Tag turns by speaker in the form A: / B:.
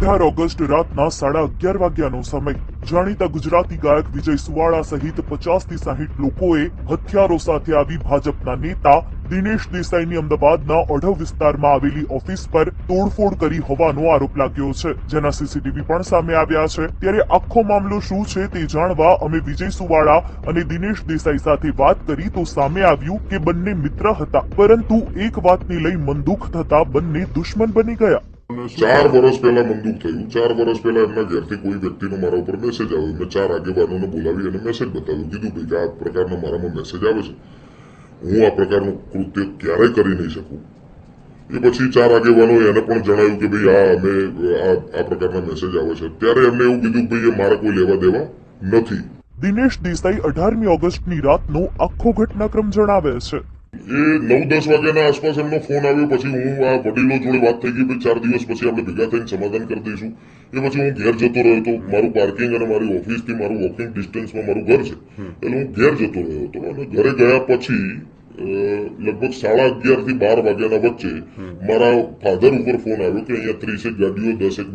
A: 18 August રાતના 11:30 વાગ્યાનો સમય જાણીતા ગુજરાતી ગાયક વિજય સુવાળા સહિત 50 થી 60 લોકોએ હથિયારો સાથે આવી ભાજપના નેતા દિનેશ દેસાઈની અમદાવાદના ઓઢવ વિસ્તારમાં આવેલી ઓફિસ પર તોડફોડ કરી હોવાનો આરોપ લાગ્યો છે, જેના સીસીટીવી પણ સામે આવ્યા છે। ત્યારે આખો મામલો શું છે તે જાણવા અમે વિજય સુવાળા અને દિનેશ દેસાઈ સાથે વાત કરી તો સામે આવ્યું કે બંને મિત્ર હતા, પરંતુ એક વાતને લઈ મનદુખ થતા બંને દુશ્મન બની ગયા।
B: 4 વર્ષ પહેલા મંદુક થયું। 4 વર્ષ પહેલા એમના ઘેરથી કોઈ વ્યક્તિનો મારા ઉપર મેસેજ આવ્યો। મેં 4 આગેવાનોને બોલાવી અને મેસેજ બતાવ્યો, કીધું ભાઈ કે આ પ્રકારના મારામાં મેસેજ આવે છે, હું આ પ્રકારનું કૃત્ય ક્યારેય કરી નહીં શકું। એ પછી 4 આગેવાનોએ એને પણ જણાવ્યું કે ભાઈ આ પ્રકારના મેસેજ આવે છે। ત્યારે એમને એવું કીધું કે ભાઈ એ મારા કોઈ લેવા દેવા નથી।
A: દિનેશ દેસાઈ 18મી ઓગસ્ટની રાતનો આખો ઘટનાક્રમ જણાવે છે।
B: એ 9-10 વાગ્યાના આસપાસ એમનો ફોન આવ્યો। પછી હું આ વડીલો જોડે વાત થઈ ગઈ, ભાઈ 4 દિવસ પછી આપણે ભેગા થઈને સમાધાન કરી દઈશું। એ પછી હું ઘેર જતો રહ્યો હતો। મારું પાર્કિંગ અને મારી ઓફિસથી મારું વોકિંગ ડિસ્ટન્સમાં મારું ઘર છે, એટલે હું ઘેર જતો રહ્યો હતો। અને ઘરે ગયા પછી લગભગ 11:30 થી 12 વાગ્યાના વચ્ચે મારા ફાધર ઉપર ફોન આવ્યો કે અહીંયા 30 ગાડીઓ 10 બાઈક